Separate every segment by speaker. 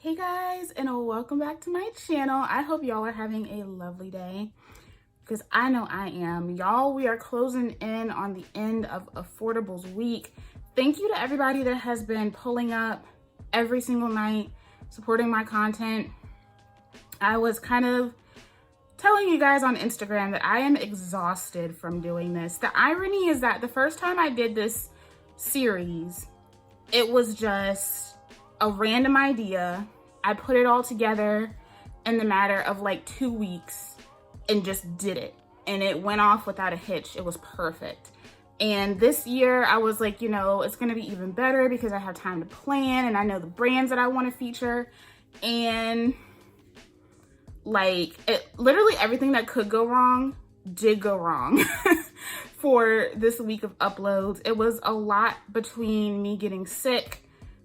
Speaker 1: Hey guys, and welcome back to my channel. I hope y'all are having a lovely day because I know I am. Y'all, we are closing in on the end of Affordables week. Thank you to everybody that has been pulling up every single night, supporting my content. I was kind of telling you guys on Instagram that I am exhausted from doing this. The irony is that the first time I did this series, it was just a random idea. I put it all together in the matter of like 2 weeks and just did it. And it went off without a hitch. It was perfect. And this year I was like, it's gonna be even better because I have time to plan and I know the brands that I wanna feature. And like, literally everything that could go wrong did go wrong for this week of uploads. It was a lot between me getting sick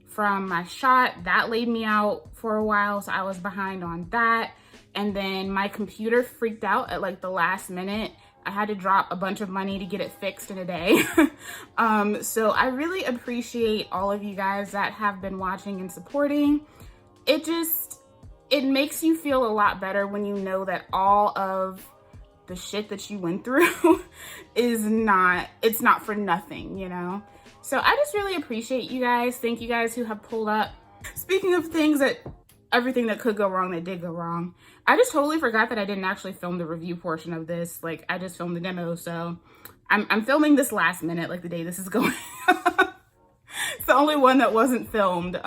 Speaker 1: from my shot. That laid me out for a while, so I was behind on that. And then my computer freaked out at like the last minute. I had to drop a bunch of money to get it fixed in a day. So I really appreciate all of you guys that have been watching and supporting. It makes you feel a lot better when you know that all of the shit that you went through it's not for nothing, So I just really appreciate you guys. Thank you guys who have pulled up. Speaking of everything that could go wrong, that did go wrong. I just totally forgot that I didn't actually film the review portion of this. Like, I just filmed the demo, so I'm filming this last minute, like the day this is going. It's the only one that wasn't filmed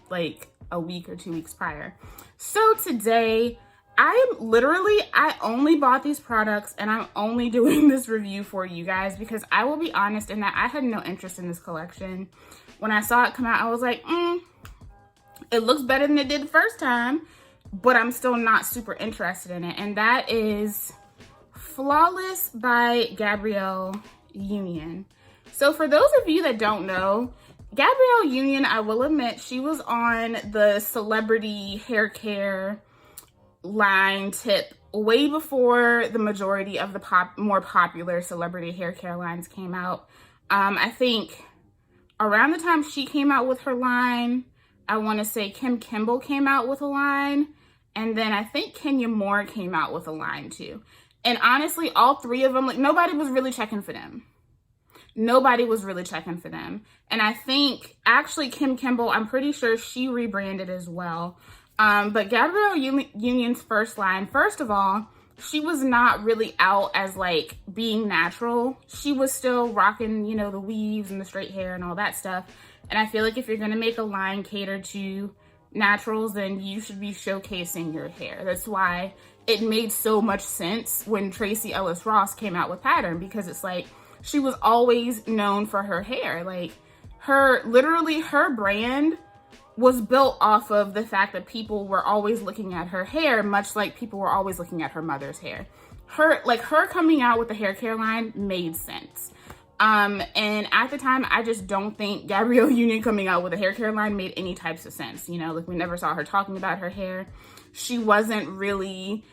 Speaker 1: like a week or 2 weeks prior. So today, I only bought these products and I'm only doing this review for you guys because I will be honest in that I had no interest in this collection. When I saw it come out, I was like, it looks better than it did the first time, but I'm still not super interested in it. And that is Flawless by Gabrielle Union. So for those of you that don't know, Gabrielle Union, I will admit, she was on the celebrity hair care line tip way before the majority of the more popular celebrity hair care lines came out. I think around the time she came out with her line, I want to say Kim Kimble came out with a line, and then I think Kenya Moore came out with a line too. And honestly, all three of them, like, nobody was really checking for them. Nobody was really checking for them. And I think actually Kim Kimble, I'm pretty sure she rebranded as well. But Gabrielle Union's first line, first of all, she was not really out as like being natural. She was still rocking, the weaves and the straight hair and all that stuff. And I feel like if you're gonna make a line catered to naturals, then you should be showcasing your hair. That's why it made so much sense when Tracee Ellis Ross came out with Pattern, because it's like, she was always known for her hair. Like, literally her brand was built off of the fact that people were always looking at her hair, much like people were always looking at her mother's hair. Her coming out with the hair care line made sense. And at the time, I just don't think Gabrielle Union coming out with a hair care line made any types of sense. Like, we never saw her talking about her hair. She wasn't really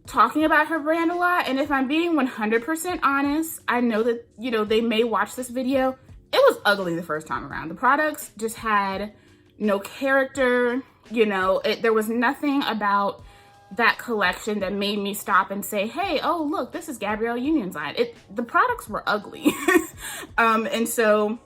Speaker 1: talking about her brand a lot. And if I'm being 100% honest, I know that, they may watch this video. It was ugly the first time around. The products just had no character, there was nothing about that collection that made me stop and say, hey, oh, look, this is Gabrielle Union's line. The products were ugly. And so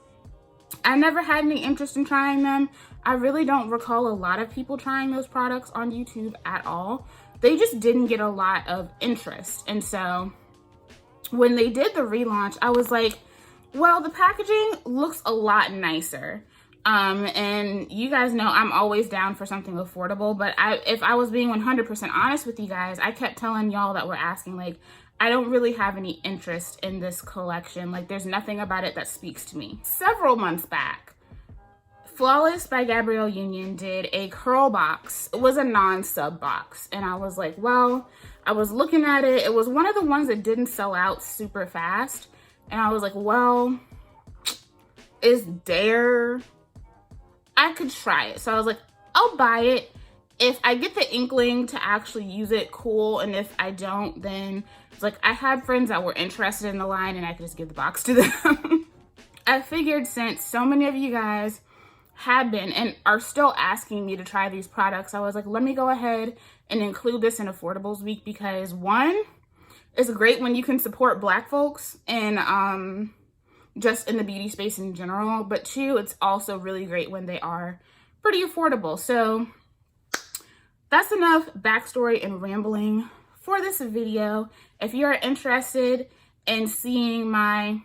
Speaker 1: I never had any interest in trying them. I really don't recall a lot of people trying those products on YouTube at all. They just didn't get a lot of interest. And so when they did the relaunch, I was like, well, the packaging looks a lot nicer. And you guys know I'm always down for something affordable, but if I was being 100% honest with you guys, I kept telling y'all that were asking, like, I don't really have any interest in this collection. Like, there's nothing about it that speaks to me. Several months back, Flawless by Gabrielle Union did a Curlbox. It was a non-sub box. And I was like, well, I was looking at it. It was one of the ones that didn't sell out super fast. And I was like, well, I could try it. So I was like, I'll buy it. If I get the inkling to actually use it, cool. And if I don't, then it's like, I had friends that were interested in the line and I could just give the box to them. I figured since so many of you guys had been and are still asking me to try these products, I was like, let me go ahead and include this in Affordables Week, because one, it's great when you can support Black folks and just in the beauty space in general, but two, it's also really great when they are pretty affordable. So that's enough backstory and rambling for this video. If you're interested in seeing my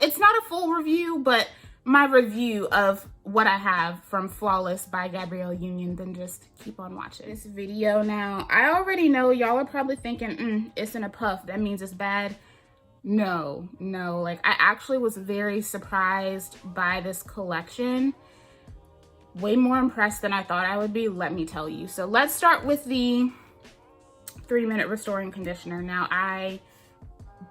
Speaker 1: it's not a full review, but my review of what I have from Flawless by Gabrielle Union, then just keep on watching this video. Now, I already know y'all are probably thinking, it's in a puff, that means it's bad. No, like I actually was very surprised by this collection. Way more impressed than I thought I would be, let me tell you. So let's start with the 3-minute restoring conditioner. Now, I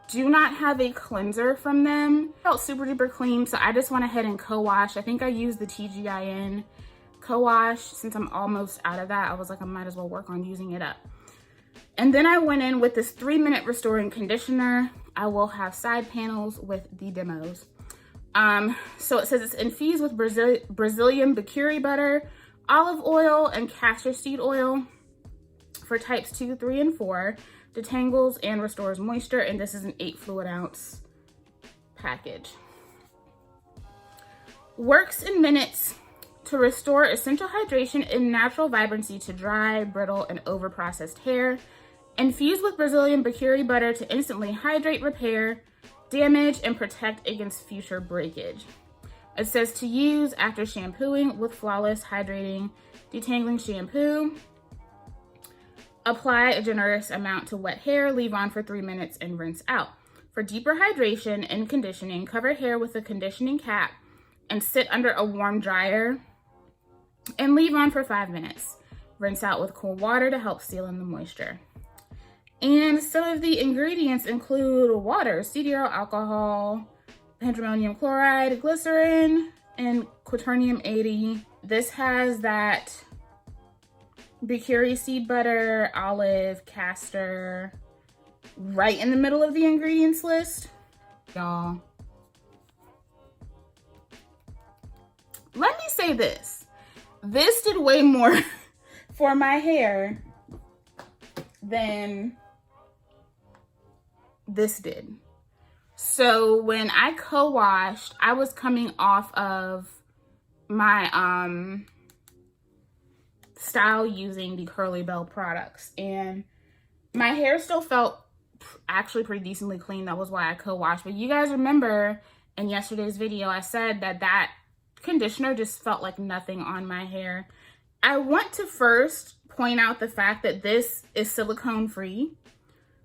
Speaker 1: do not have a cleanser from them. It felt super duper clean, so I just went ahead and co-wash. I think I used the TGIN co-wash. Since I'm almost out of that, I was like, I might as well work on using it up. And then I went in with this 3-minute restoring conditioner. I will have side panels with the demos. So it says it's infused with Brazilian Bacuri butter, olive oil, and castor seed oil for types 2, 3, and 4. Detangles and restores moisture, and this is an 8 fluid ounce package. Works in minutes to restore essential hydration and natural vibrancy to dry, brittle, and overprocessed hair. Infused with Brazilian Bacuri butter to instantly hydrate, repair, damage, and protect against future breakage. It says to use after shampooing with Flawless Hydrating Detangling Shampoo. Apply a generous amount to wet hair, leave on for 3 minutes, and rinse out. For deeper hydration and conditioning, cover hair with a conditioning cap and sit under a warm dryer and leave on for 5 minutes. Rinse out with cool water to help seal in the moisture. And some of the ingredients include water, CDR alcohol, hydromonium chloride, glycerin, and quaternium 80. This has that Bacuri seed butter, olive, castor, right in the middle of the ingredients list. Y'all, let me say this. This did way more for my hair than this did. So when I co-washed, I was coming off of my style using the Curly Bell products, and my hair still felt actually pretty decently clean. That was why I co-washed. But you guys remember in yesterday's video, I said that conditioner just felt like nothing on my hair. I want to first point out the fact that this is silicone free.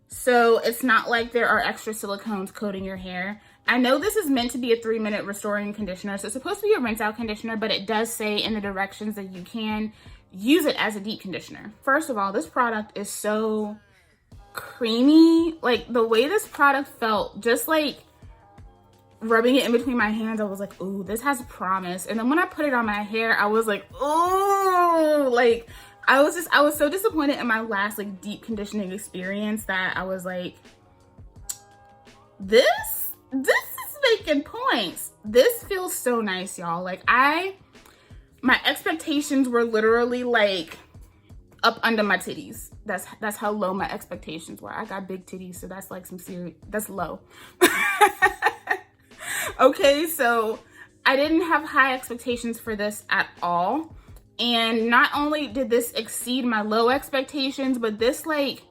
Speaker 1: So it's not like there are extra silicones coating your hair. I know this is meant to be a 3-minute restoring conditioner, so it's supposed to be a rinse out conditioner, but it does say in the directions that you can use it as a deep conditioner. First of all, this product is so creamy. Like the way this product felt, just like rubbing it in between my hands, I was like, ooh, this has promise. And then when I put it on my hair, I was like, ooh, like I was so disappointed in my last like deep conditioning experience that I was like, this is making points. This feels so nice, y'all. Like my expectations were literally like up under my titties. That's how low my expectations were. I got big titties, so that's like that's low. Okay, so I didn't have high expectations for this at all. And not only did this exceed my low expectations, but this like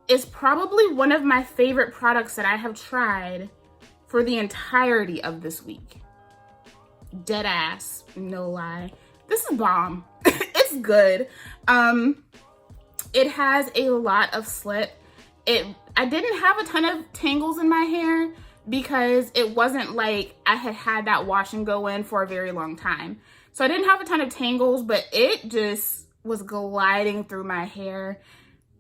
Speaker 1: is probably one of my favorite products that I have tried for the entirety of this week. Dead ass, no lie. This is bomb. It's good. It has a lot of slip. I didn't have a ton of tangles in my hair because it wasn't like I had that wash and go in for a very long time. So I didn't have a ton of tangles, but it just was gliding through my hair.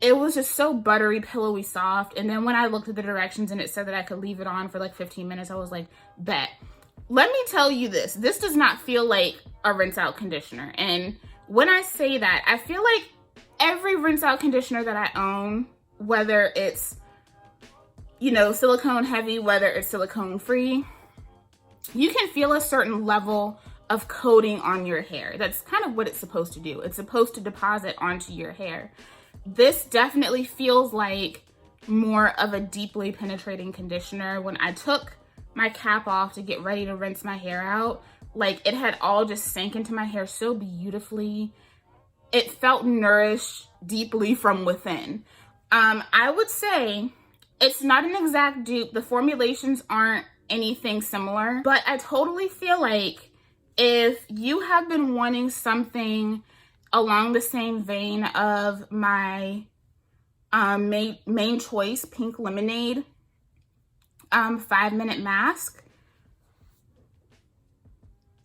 Speaker 1: It was just so buttery, pillowy, soft. And then when I looked at the directions and it said that I could leave it on for like 15 minutes, I was like, bet. Let me tell you this does not feel like a rinse out conditioner. And when I say that, I feel like every rinse out conditioner that I own, whether it's, silicone heavy, whether it's silicone free, you can feel a certain level of coating on your hair. That's kind of what it's supposed to do. It's supposed to deposit onto your hair. This definitely feels like more of a deeply penetrating conditioner. When I took my cap off to get ready to rinse my hair out, like it had all just sank into my hair so beautifully. It felt nourished deeply from within. I would say it's not an exact dupe. The formulations aren't anything similar, but I totally feel like if you have been wanting something along the same vein of my main choice Pink Lemonade 5-minute mask,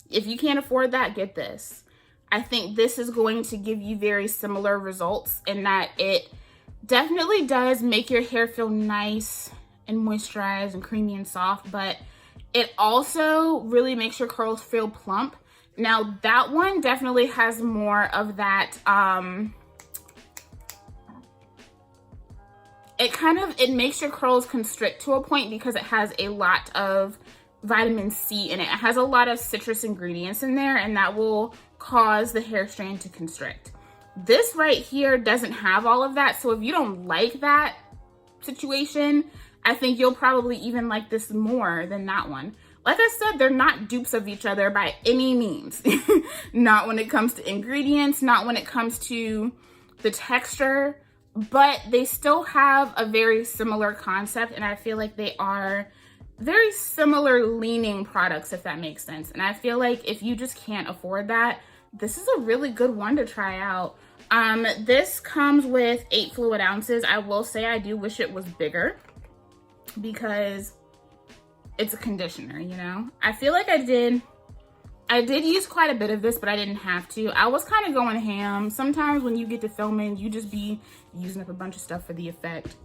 Speaker 1: if you can't afford that, get this. I think this is going to give you very similar results in that it definitely does make your hair feel nice and moisturized and creamy and soft, but it also really makes your curls feel plump. Now that one definitely has more of that, it makes your curls constrict to a point because it has a lot of vitamin C in it. It has a lot of citrus ingredients in there, and that will cause the hair strand to constrict. This right here doesn't have all of that, so if you don't like that situation, I think you'll probably even like this more than that one. Like I said, they're not dupes of each other by any means. Not when it comes to ingredients, not when it comes to the texture, but they still have a very similar concept, and I feel like they are very similar leaning products, if that makes sense. And I feel like if you just can't afford that, this is a really good one to try out. This comes with 8 fluid ounces. I will say I do wish it was bigger because it's a conditioner, you know? I feel like I did use quite a bit of this, but I didn't have to. I was kind of going ham. Sometimes when you get to filming, you just be using up a bunch of stuff for the effect.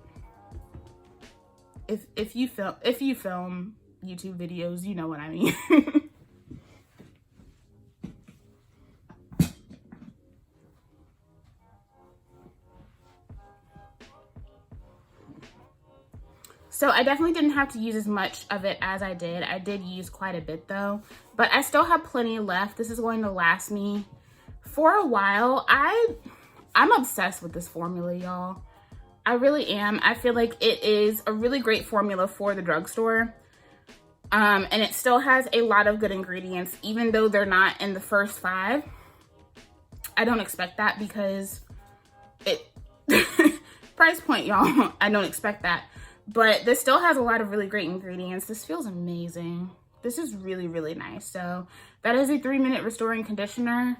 Speaker 1: If you film YouTube videos, you know what I mean. So I definitely didn't have to use as much of it as I did. I did use quite a bit though, but I still have plenty left. This is going to last me for a while. I'm obsessed with this formula, y'all. I really am. I feel like it is a really great formula for the drugstore. And it still has a lot of good ingredients, even though they're not in the first 5. I don't expect that because it, price point, y'all. I don't expect that. But this still has a lot of really great ingredients. This feels amazing. This is really, really nice. So that is a 3-minute restoring conditioner.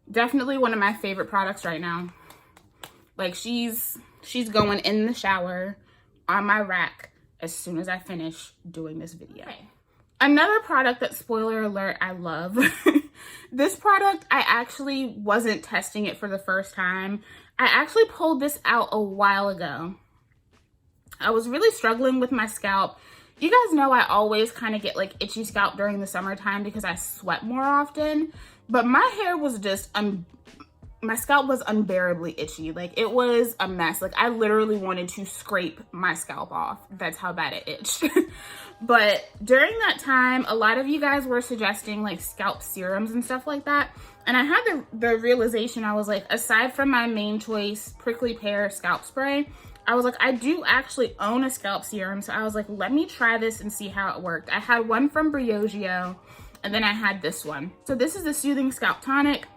Speaker 1: Definitely one of my favorite products right now. Like she's going in the shower on my rack as soon as I finish doing this video. Okay. Another product that, spoiler alert, I love. This product, I actually wasn't testing it for the first time. I actually pulled this out a while ago. I was really struggling with my scalp. You guys know I always kind of get like itchy scalp during the summertime because I sweat more often. But my hair was just, my scalp was unbearably itchy. Like it was a mess. Like I literally wanted to scrape my scalp off. That's how bad it itched. But during that time, a lot of you guys were suggesting like scalp serums and stuff like that. And I had the realization, I was like, aside from my main choice prickly pear scalp spray, I was like, I do actually own a scalp serum. So I was like, let me try this and see how it worked. I had one from Briogeo and then I had this one. So this is the Soothing Scalp Tonic,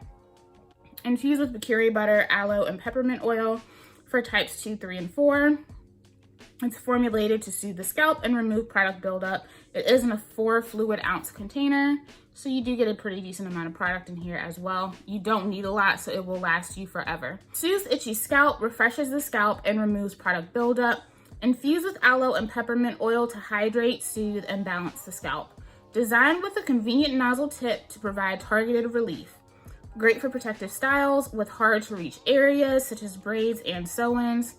Speaker 1: infused with Bakiri butter, aloe, and peppermint oil for types 2, 3, and 4. It's formulated to soothe the scalp and remove product buildup. It is in a 4 fluid ounce container, so you do get a pretty decent amount of product in here as well. You don't need a lot, so it will last you forever. Soothes itchy scalp, refreshes the scalp, and removes product buildup. Infused with aloe and peppermint oil to hydrate, soothe, and balance the scalp. Designed with a convenient nozzle tip to provide targeted relief. Great for protective styles with hard to reach areas such as braids and sew-ins.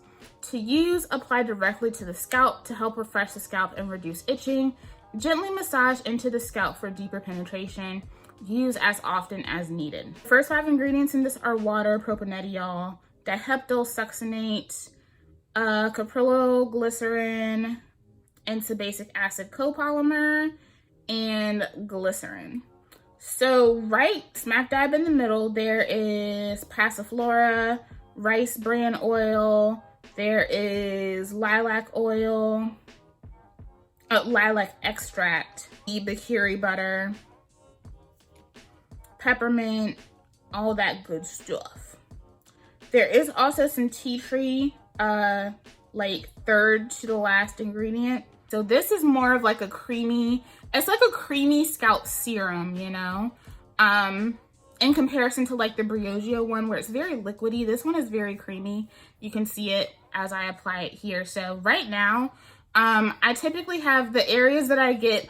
Speaker 1: To use, apply directly to the scalp to help refresh the scalp and reduce itching. Gently massage into the scalp for deeper penetration. Use as often as needed. The first 5 ingredients in this are water, propanediol, diheptyl succinate, caprylyl glycerin, and sebacic acid copolymer, and glycerin. So right smack dab in the middle, there is Passiflora, rice bran oil, there is lilac oil, lilac extract, bakiri butter, peppermint, all that good stuff. There is also some tea tree, like third to the last ingredient. So this is more of like a creamy, it's like a creamy scalp serum, you know? In comparison to like the Briogeo one where it's very liquidy, this one is very creamy. You can see it as I apply it here. So right now, I typically have the areas that I get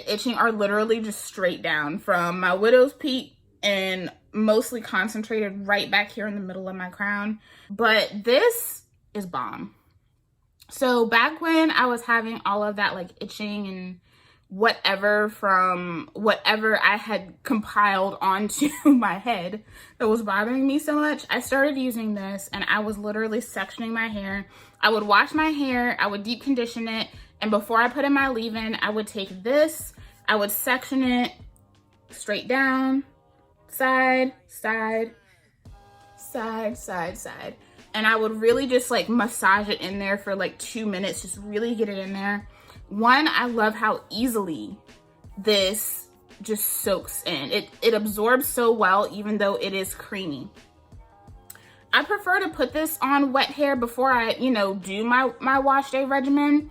Speaker 1: itching are literally just straight down from my widow's peak and mostly concentrated right back here in the middle of my crown. But this is bomb. So back when I was having all of that like itching and whatever from whatever I had compiled onto my head that was bothering me so much, I started using this and I was literally sectioning my hair. I would wash my hair, I would deep condition it, and before I put in my leave-in, I would take this, I would section it straight down, side, side, side, side, side. And I would really just like massage it in there for like 2 minutes, just really get it in there. One, I love how easily this just soaks in. It absorbs so well, even though it is creamy. I prefer to put this on wet hair before I, you know, do my wash day regimen,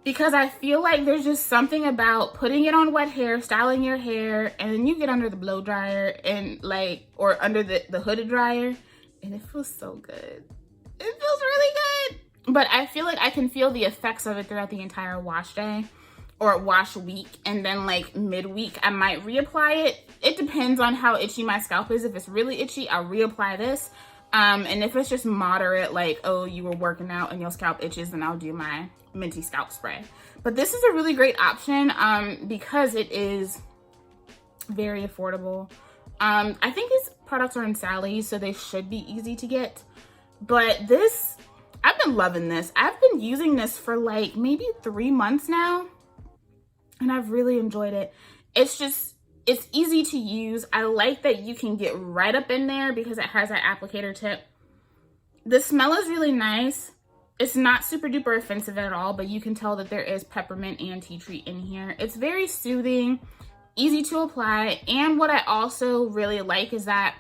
Speaker 1: because I feel like there's just something about putting it on wet hair, styling your hair, and then you get under the blow dryer and like, or under the hooded dryer, and it feels so good. It feels really good. But I feel like I can feel the effects of it throughout the entire wash day or wash week. And then like midweek, I might reapply it. It depends on how itchy my scalp is. If it's really itchy, I'll reapply this. And if it's just moderate, like, oh, you were working out and your scalp itches, then I'll do my minty scalp spray. But this is a really great option because it is very affordable. I think these products are in Sally's, so they should be easy to get. But this, I've been loving this. I've been using this for like maybe 3 months now, and I've really enjoyed it. It's easy to use. I like that you can get right up in there because it has that applicator tip. The smell is really nice. It's not super duper offensive at all, but you can tell that there is peppermint and tea tree in here. It's very soothing, easy to apply. And what I also really like is that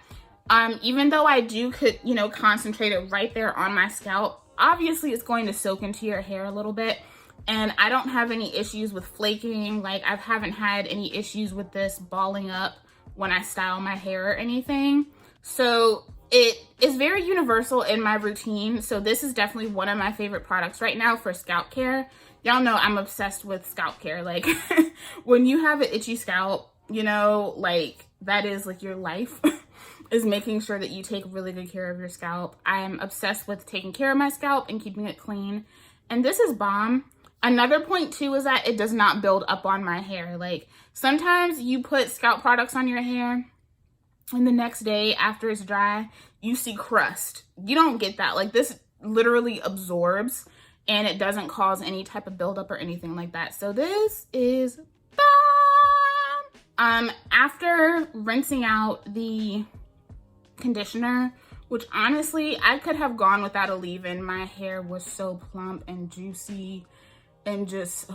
Speaker 1: even though I could, you know, concentrate it right there on my scalp, obviously it's going to soak into your hair a little bit. And I don't have any issues with flaking. Like, I haven't had any issues with this balling up when I style my hair or anything. So it is very universal in my routine. So this is definitely one of my favorite products right now for scalp care. Y'all know I'm obsessed with scalp care. Like, when you have an itchy scalp, you know, like, that is like your life is making sure that you take really good care of your scalp. I'm obsessed with taking care of my scalp and keeping it clean. And this is bomb. Another point too is that it does not build up on my hair. Like, sometimes you put scalp products on your hair and the next day after it's dry, you see crust. You don't get that. Like, this literally absorbs and it doesn't cause any type of buildup or anything like that. So this is bomb. After rinsing out the conditioner, which honestly, I could have gone without a leave-in. My hair was so plump and juicy. And just,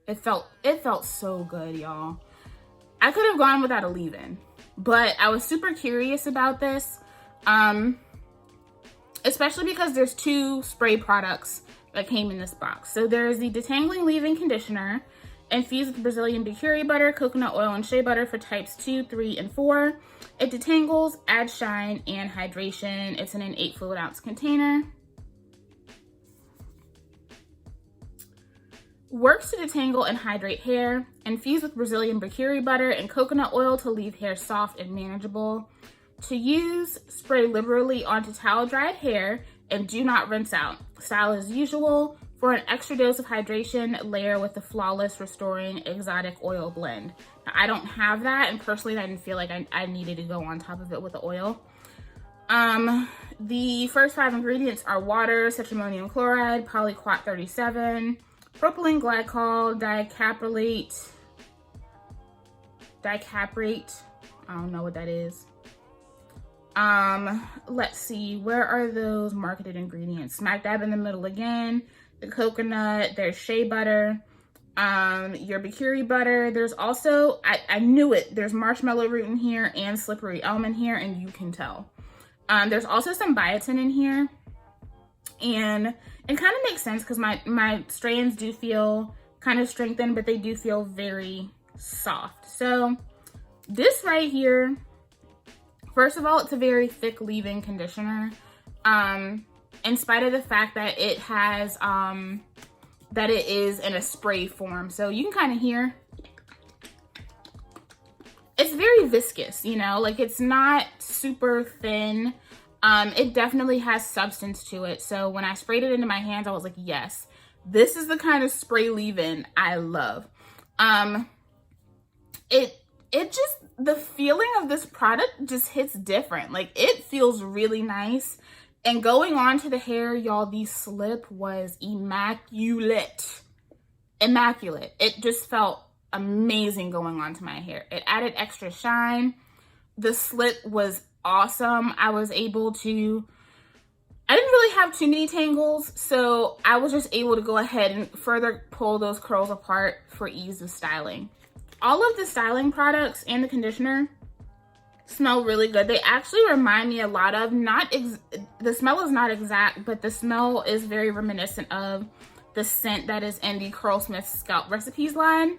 Speaker 1: it felt so good, y'all. I could have gone without a leave-in, but I was super curious about this, especially because there's 2 spray products that came in this box. So there's the Detangling leave-in conditioner infused with Brazilian bakiri butter, coconut oil, and shea butter for types 2, 3, and 4. It detangles, adds shine, and hydration. It's in an 8 fluid ounce container. Works to detangle and hydrate hair, infused with Brazilian bakiri butter and coconut oil to leave hair soft and manageable. To use, spray liberally onto towel dried hair and do not rinse out. Style as usual. For an extra dose of hydration, layer with the Flawless Restoring Exotic Oil Blend. Now, I don't have that, and personally I didn't feel like I needed to go on top of it with the oil. The first 5 ingredients are water, cetrimonium chloride, polyquat 37, propylene glycol, dicaprolate, dicaprate. I don't know what that is. Let's see, where are those marketed ingredients? Smack dab in the middle again. The coconut, there's shea butter, your bikuri butter. There's also, I knew it, there's marshmallow root in here and slippery elm in here, and you can tell. There's also some biotin in here, and it kind of makes sense because my strands do feel kind of strengthened, but they do feel very soft. So this right here, first of all, it's a very thick leave-in conditioner. In spite of the fact that it has, that it is in a spray form. So you can kind of hear, it's very viscous, you know, like it's not super thin. It definitely has substance to it. So when I sprayed it into my hands, I was like, yes, this is the kind of spray leave-in I love. It just, the feeling of this product just hits different. Like it feels really nice. And going on to the hair, y'all, the slip was immaculate. Immaculate. It just felt amazing going on to my hair. It added extra shine. The slip was awesome. I was able to, I didn't really have too many tangles, so I was just able to go ahead and further pull those curls apart for ease of styling. All of the styling products and the conditioner smell really good. They actually remind me a lot of, the smell is not exact, but the smell is very reminiscent of the scent that is in the Curlsmith Scalp Recipes line.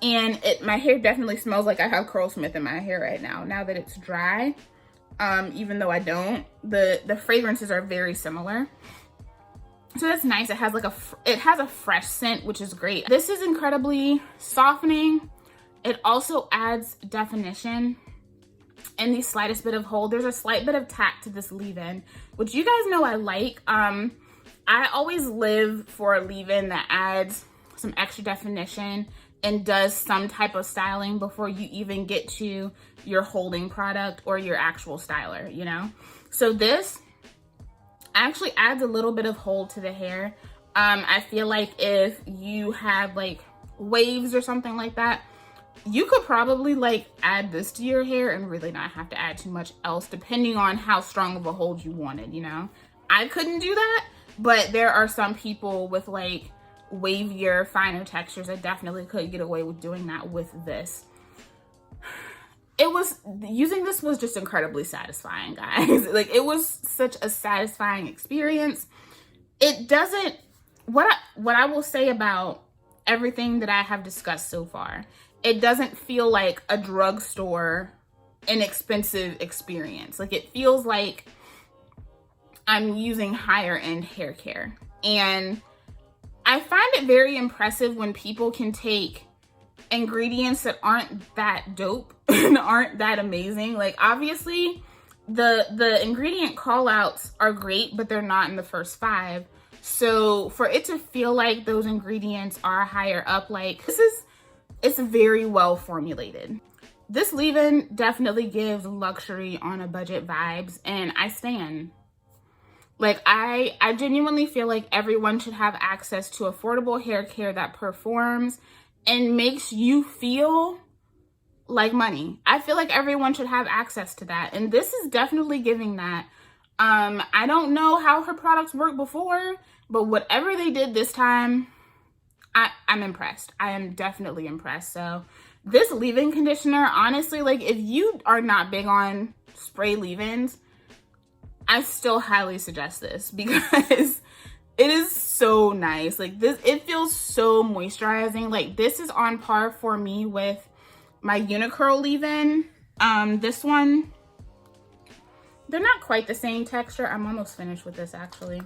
Speaker 1: And my hair definitely smells like I have Curlsmith in my hair right now that it's dry. Even though I don't, the fragrances are very similar. So that's nice. It has like it has a fresh scent, which is great. This is incredibly softening. It also adds definition and the slightest bit of hold. There's a slight bit of tack to this leave-in, which you guys know I like. I always live for a leave-in that adds some extra definition and does some type of styling before you even get to your holding product or your actual styler, you know? So this actually adds a little bit of hold to the hair. I feel like if you have like waves or something like that, you could probably like add this to your hair and really not have to add too much else, depending on how strong of a hold you wanted, you know? I couldn't do that, but there are some people with like wavier, finer textures that definitely could get away with doing that with this. Using this was just incredibly satisfying, guys. Like it was such a satisfying experience. It doesn't, what I will say about everything that I have discussed so far, it doesn't feel like a drugstore inexpensive experience. Like it feels like I'm using higher end hair care. And I find it very impressive when people can take ingredients that aren't that dope and aren't that amazing. Like obviously the ingredient call outs are great, but they're not in the first 5. So for it to feel like those ingredients are higher up, like it's very well formulated. This leave-in definitely gives luxury on a budget vibes, and I stan. Like I genuinely feel like everyone should have access to affordable hair care that performs and makes you feel like money. I feel like everyone should have access to that, and this is definitely giving that. I don't know how her products worked before, but whatever they did this time, I'm impressed. I am definitely impressed. So this leave-in conditioner, honestly, like if you are not big on spray leave-ins, I still highly suggest this because it is so nice. Like this, it feels so moisturizing. Like this is on par for me with my Unicurl leave-in. This one, they're not quite the same texture. I'm almost finished with this actually.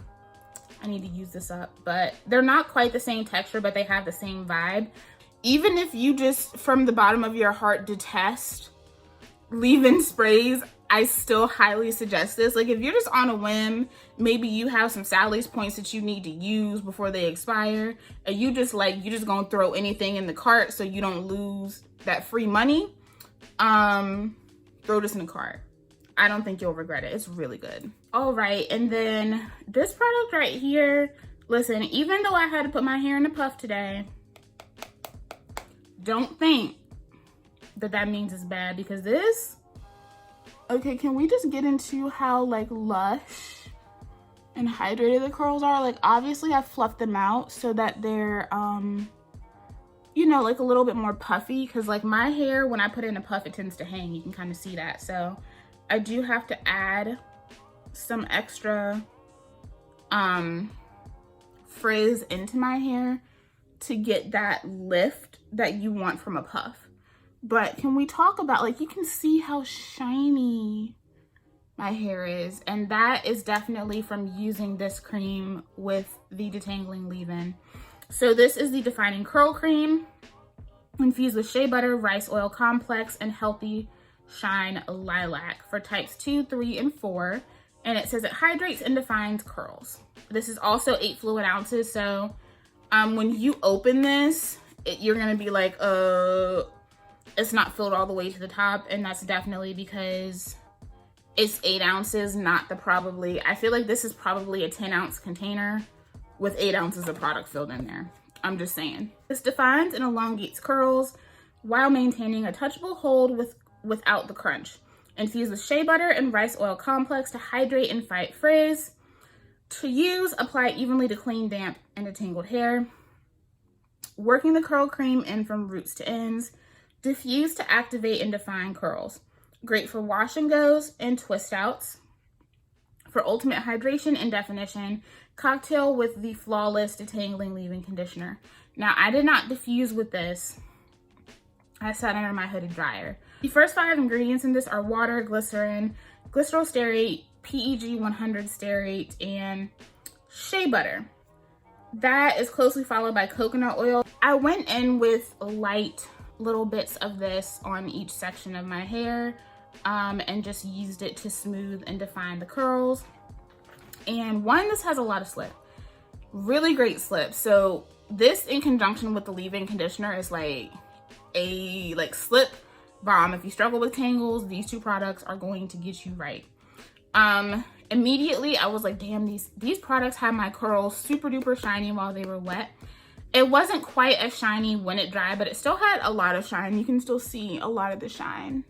Speaker 1: I need to use this up, but they're not quite the same texture, but they have the same vibe. Even if you just from the bottom of your heart detest leave-in sprays, I still highly suggest this. Like if you're just on a whim, maybe you have some Sally's points that you need to use before they expire, and you just gonna throw anything in the cart so you don't lose that free money, throw this in the cart. I don't think you'll regret it. It's really good. All right, and then this product right here, listen, even though I had to put my hair in a puff today, don't think that means it's bad, because this, okay, can we just get into how like lush and hydrated the curls are? Like obviously I fluffed them out so that they're you know, like a little bit more puffy, because like my hair, when I put it in a puff, it tends to hang. You can kind of see that. So I do have to add some extra frizz into my hair to get that lift that you want from a puff. But can we talk about, like, you can see how shiny my hair is, and that is definitely from using this cream with the Detangling leave-in. So this is the Defining Curl Cream, infused with shea butter, rice oil complex, and Healthy Shine Lilac for types 2, 3, and 4. And it says it hydrates and defines curls. This is also 8 fluid ounces. So when you open this, you're gonna be like, it's not filled all the way to the top. And that's definitely because it's 8 ounces, not the probably, I feel like this is probably a 10-ounce container with 8 ounces of product filled in there. I'm just saying. This defines and elongates curls while maintaining a touchable hold without the crunch. Infused with shea butter and rice oil complex to hydrate and fight frizz. To use, apply evenly to clean, damp, and detangled hair. Working the curl cream in from roots to ends. Diffuse to activate and define curls. Great for wash and goes and twist outs. For ultimate hydration and definition, cocktail with the Flawless Detangling Leave-In Conditioner. Now, I did not diffuse with this. I sat under my hooded dryer. The first 5 ingredients in this are water, glycerin, glycerol stearate, PEG 100 stearate, and shea butter. That is closely followed by coconut oil. I went in with light little bits of this on each section of my hair and just used it to smooth and define the curls. And one, this has a lot of slip. Really great slip. So this in conjunction with the leave-in conditioner is like a slip bomb. If you struggle with tangles, these two products are going to get you right. Immediately I was like, damn, these products had my curls super duper shiny while they were wet. It wasn't quite as shiny when it dried, but it still had a lot of shine. You can still see a lot of the shine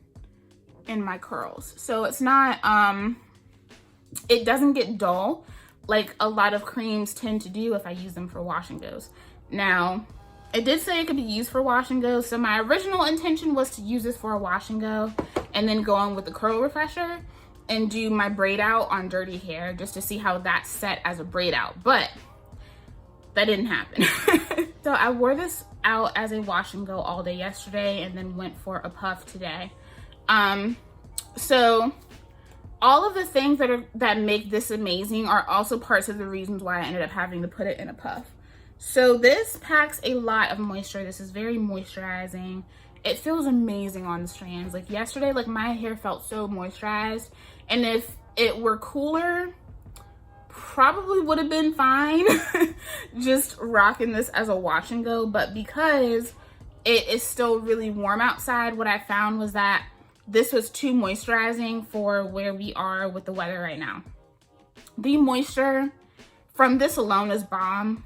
Speaker 1: in my curls. So it's not, it doesn't get dull like a lot of creams tend to do if I use them for wash and goes. Now, it did say it could be used for wash and go. So my original intention was to use this for a wash and go and then go on with the curl refresher and do my braid out on dirty hair just to see how that set as a braid out. But that didn't happen. So I wore this out as a wash and go all day yesterday and then went for a puff today. So all of the things that make this amazing are also parts of the reasons why I ended up having to put it in a puff. So this packs a lot of moisture. This is very moisturizing. It feels amazing on the strands. Like yesterday, like my hair felt so moisturized. And if it were cooler, probably would have been fine just rocking this as a wash and go. But because it is still really warm outside, what I found was that this was too moisturizing for where we are with the weather right now. The moisture from this alone is bomb.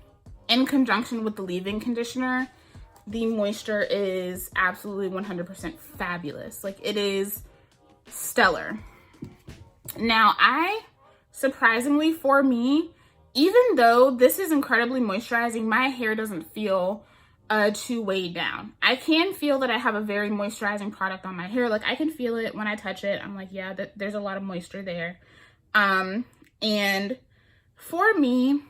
Speaker 1: In conjunction with the leave-in conditioner, the moisture is absolutely 100% fabulous. Like, it is stellar. Now, surprisingly for me, even though this is incredibly moisturizing, my hair doesn't feel too weighed down. I can feel that I have a very moisturizing product on my hair. Like, I can feel it when I touch it. I'm like, yeah, there's a lot of moisture there. And for me,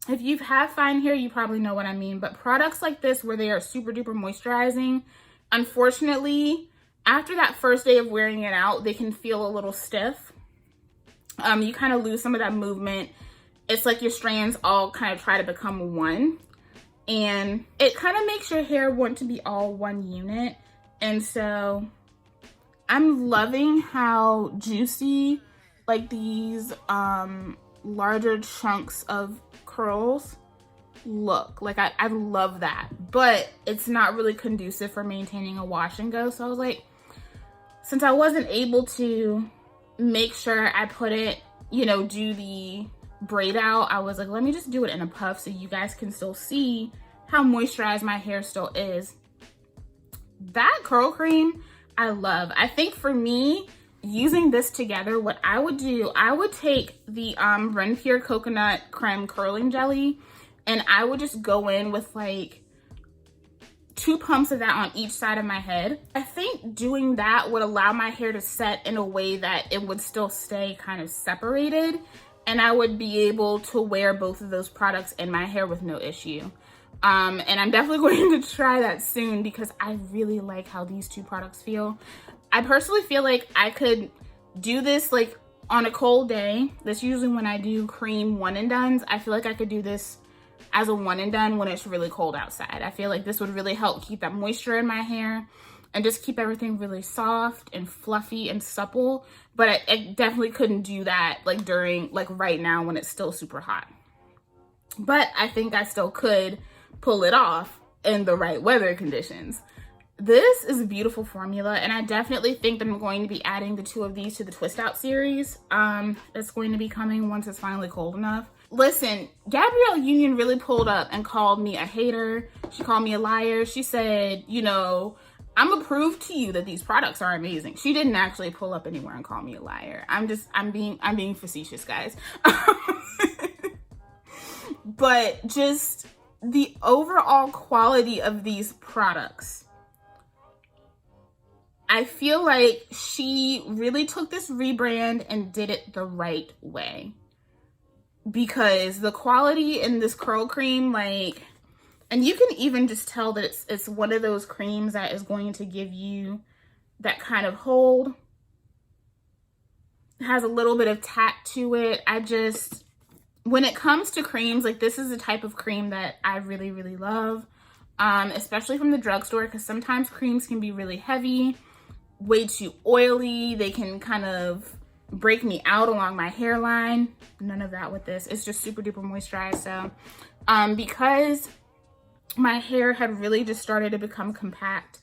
Speaker 1: if you have fine hair, you probably know what I mean. But products like this where they are super duper moisturizing, unfortunately, after that first day of wearing it out, they can feel a little stiff. You kind of lose some of that movement. It's like your strands all kind of try to become one. And it kind of makes your hair want to be all one unit. And so I'm loving how juicy like these larger chunks of curls look. Like I love that, but it's not really conducive for maintaining a wash and go. So I was like, since I wasn't able to make sure I put it, you know, do the braid out, I was like, let me just do it in a puff so you guys can still see how moisturized my hair still is. That curl cream, I love. I think for me, using this together, what I would do, I would take the Ren Pure Coconut Creme Curling Jelly, and I would just go in with like 2 pumps of that on each side of my head. I think doing that would allow my hair to set in a way that it would still stay kind of separated, and I would be able to wear both of those products in my hair with no issue. And I'm definitely going to try that soon because I really like how these 2 products feel. I personally feel like I could do this like on a cold day. That's usually when I do cream one and dones. I feel like I could do this as a one and done when it's really cold outside. I feel like this would really help keep that moisture in my hair and just keep everything really soft and fluffy and supple. But I definitely couldn't do that like during, like right now when it's still super hot. But I think I still could pull it off in the right weather conditions. This is a beautiful formula, and I definitely think that I'm going to be adding the 2 of these to the Twist Out series. It's going to be coming once it's finally cold enough. Listen, Gabrielle Union really pulled up and called me a hater. She called me a liar. She said, you know, I'm gonna prove to you that these products are amazing. She didn't actually pull up anywhere and call me a liar. I'm being facetious, guys. But just the overall quality of these products, I feel like she really took this rebrand and did it the right way. Because the quality in this curl cream, like, and you can even just tell that it's one of those creams that is going to give you that kind of hold. It has a little bit of tack to it. When it comes to creams, like, this is the type of cream that I really, really love, especially from the drugstore, because sometimes creams can be really heavy, way too oily. They can kind of break me out along my hairline. None of that with this. It's just super duper moisturized. So because my hair had really just started to become compact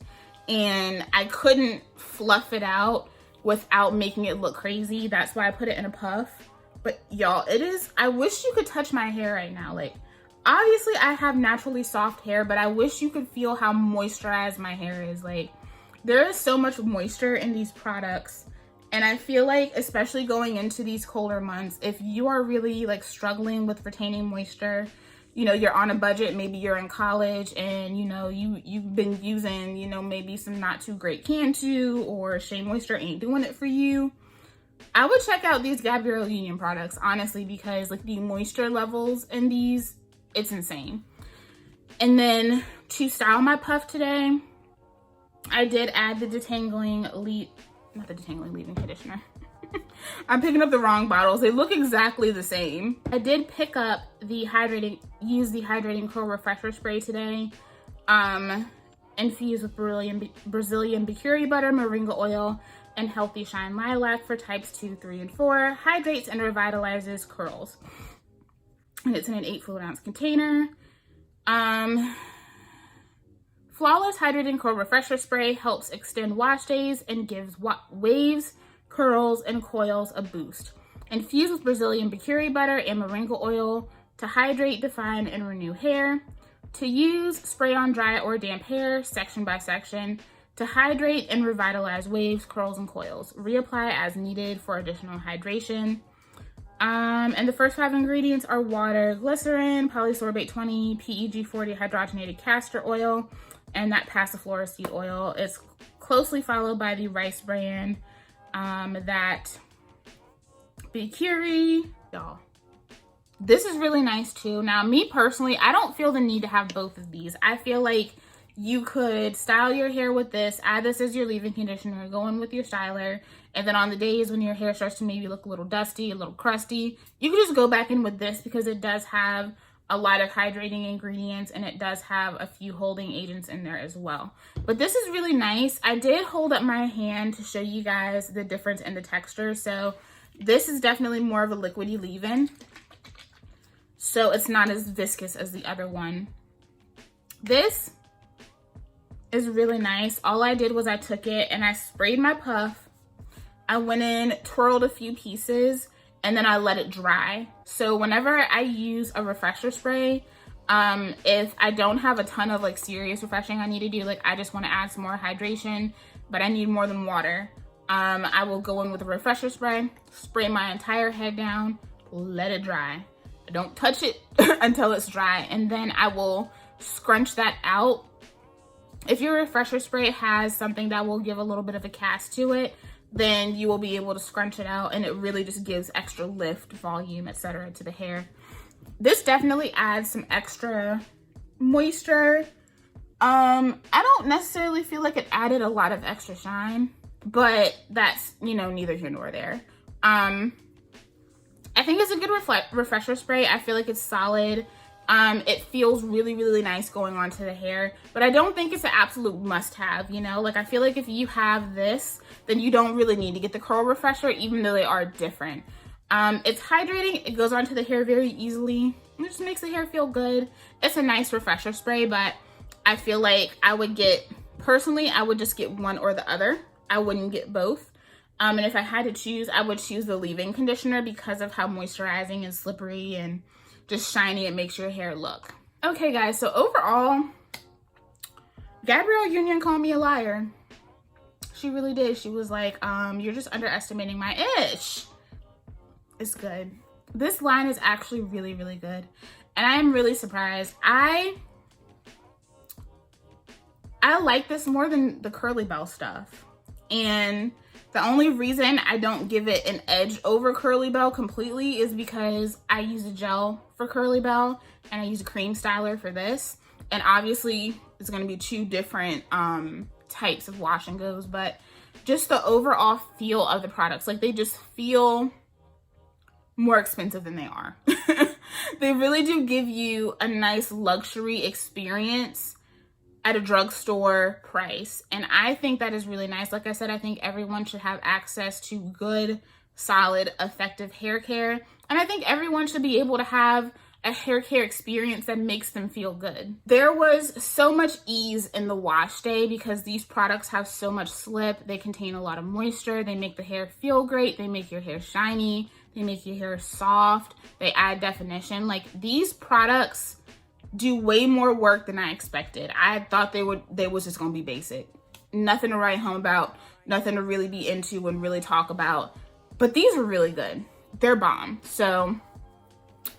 Speaker 1: and I couldn't fluff it out without making it look crazy, that's why I put it in a puff. But y'all, I wish you could touch my hair right now. Like, obviously I have naturally soft hair, but I wish you could feel how moisturized my hair is. Like, there is so much moisture in these products. And I feel like, especially going into these colder months, if you are really like struggling with retaining moisture, you know, you're on a budget, maybe you're in college and, you know, you've been using, you know, maybe some not too great Cantu or Shea Moisture ain't doing it for you, I would check out these Gabrielle Union products, honestly, because like the moisture levels in these, it's insane. And then to style my puff today, I did add the Detangling not the Detangling leave-in conditioner. I'm picking up the wrong bottles. They look exactly the same. I did pick up the use the Hydrating Curl Refresher Spray today. Infused with Brazilian Bikuri butter, moringa oil, and Healthy Shine Lilac for types 2, 3, and 4. Hydrates and revitalizes curls. And it's in an 8 fluid ounce container. Flawless Hydrating Curl Refresher Spray helps extend wash days and gives waves, curls, and coils a boost. Infused with Brazilian Bikuri butter and moringa oil to hydrate, define, and renew hair. To use, spray on dry or damp hair, section by section, to hydrate and revitalize waves, curls, and coils. Reapply as needed for additional hydration. And the first 5 ingredients are water, glycerin, polysorbate 20, PEG 40 hydrogenated castor oil, and that passiflora seed oil. It's closely followed by the rice bran, that Bikuri, y'all. This is really nice too. Now, me personally, I don't feel the need to have both of these. I feel like you could style your hair with this, add this as your leave-in conditioner, go in with your styler, and then on the days when your hair starts to maybe look a little dusty, a little crusty, you can just go back in with this because it does have a lot of hydrating ingredients and it does have a few holding agents in there as well. But this is really nice. I did hold up my hand to show you guys the difference in the texture. So this is definitely more of a liquidy leave-in. So it's not as viscous as the other one. This is really nice. All I did was I took it and I sprayed my puff. I went in, twirled a few pieces, and then I let it dry. So whenever I use a refresher spray, If I don't have a ton of like serious refreshing I need to do, like I just want to add some more hydration, but I need more than water, I will go in with a refresher spray my entire head down, let it dry. Don't touch it until it's dry, and then I will scrunch that out. If your refresher spray has something that will give a little bit of a cast to it, then you will be able to scrunch it out, and it really just gives extra lift, volume, etc. to the hair. This definitely adds some extra moisture. I don't necessarily feel like it added a lot of extra shine, but that's, you know, neither here nor there. I think it's a good refresher spray. I feel like it's solid. It feels really, really nice going onto the hair, but I don't think it's an absolute must-have, you know? Like, I feel like if you have this, then you don't really need to get the curl refresher, even though they are different. It's hydrating. It goes onto the hair very easily. It just makes the hair feel good. It's a nice refresher spray, but I feel like I would just get one or the other. I wouldn't get both. And if I had to choose, I would choose the leave-in conditioner because of how moisturizing and slippery and just shiny it makes your hair look. Okay, guys, so overall, Gabrielle Union called me a liar. She really did. She was like, you're just underestimating my ish. It's good. This line is actually really, really good. And I am really surprised. I like this more than the Curly Bell stuff. And the only reason I don't give it an edge over Curly Bell completely is because I use a gel for Curly Bell and I use a cream styler for this. And obviously it's going to be two different types of wash and goes, but just the overall feel of the products, like they just feel more expensive than they are. They really do give you a nice luxury experience at a drugstore price. And I think that is really nice. Like I said, I think everyone should have access to good, solid, effective hair care. And I think everyone should be able to have a hair care experience that makes them feel good. There was so much ease in the wash day because these products have so much slip. They contain a lot of moisture. They make the hair feel great. They make your hair shiny. They make your hair soft. They add definition. Like, these products do way more work than I expected. I thought they was just gonna be basic. Nothing to write home about, nothing to really be into and really talk about. But these are really good. They're bomb. So,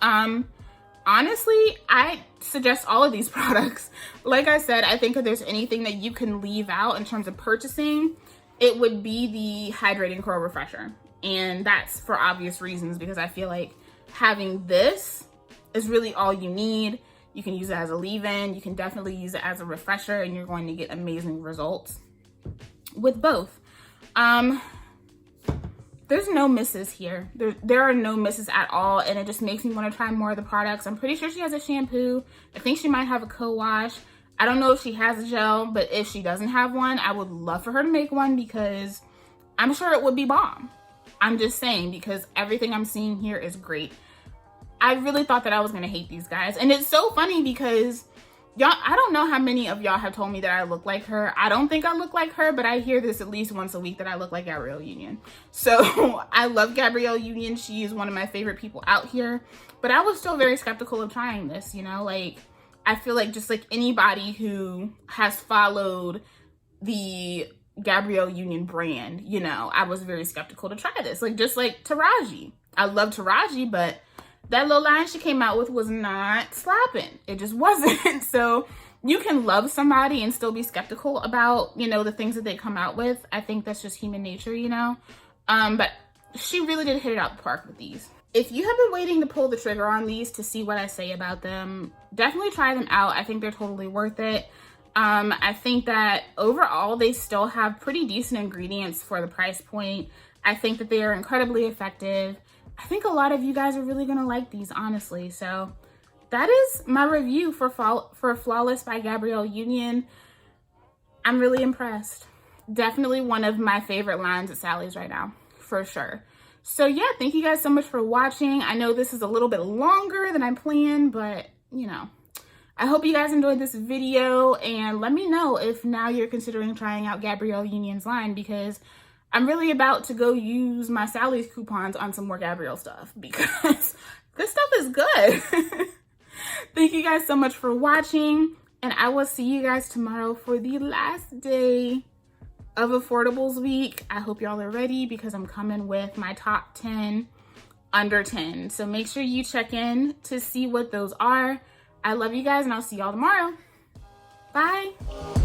Speaker 1: honestly, I suggest all of these products. Like I said, I think if there's anything that you can leave out in terms of purchasing, it would be the Hydrating Curl Refresher. And that's for obvious reasons, because I feel like having this is really all you need. You can use it as a leave-in. You can definitely use it as a refresher, and you're going to get amazing results with both. There's no misses here. There are no misses at all, and it just makes me want to try more of the products. I'm pretty sure she has a shampoo. I think she might have a co-wash. I don't know if she has a gel, but if she doesn't have one, I would love for her to make one because I'm sure it would be bomb. I'm just saying, because everything I'm seeing here is great. I really thought that I was gonna hate these guys. And it's so funny because y'all, I don't know how many of y'all have told me that I look like her. I don't think I look like her, but I hear this at least once a week that I look like Gabrielle Union. So I love Gabrielle Union. She is one of my favorite people out here, but I was still very skeptical of trying this, you know? Like, I feel like just like anybody who has followed the Gabrielle Union brand, you know, I was very skeptical to try this. Like, just like Taraji. I love Taraji, but that little line she came out with was not slapping. It just wasn't. So you can love somebody and still be skeptical about, you know, the things that they come out with. I think that's just human nature, you know. But she really did hit it out the park with these. If you have been waiting to pull the trigger on these to see what I say about them, definitely try them out. I think they're totally worth it. I think that overall they still have pretty decent ingredients for the price point. I think that they are incredibly effective. I think a lot of you guys are really gonna like these, honestly. So that is my review for Flawless by Gabrielle Union. I'm really impressed. Definitely one of my favorite lines at Sally's right now, for sure. So yeah, thank you guys so much for watching. I know this is a little bit longer than I planned, but you know, I hope you guys enjoyed this video, and let me know if now you're considering trying out Gabrielle Union's line, because I'm really about to go use my Sally's coupons on some more Gabrielle stuff because this stuff is good. Thank you guys so much for watching, and I will see you guys tomorrow for the last day of Affordables Week. I hope y'all are ready because I'm coming with my top 10 under 10. So make sure you check in to see what those are. I love you guys, and I'll see y'all tomorrow. Bye.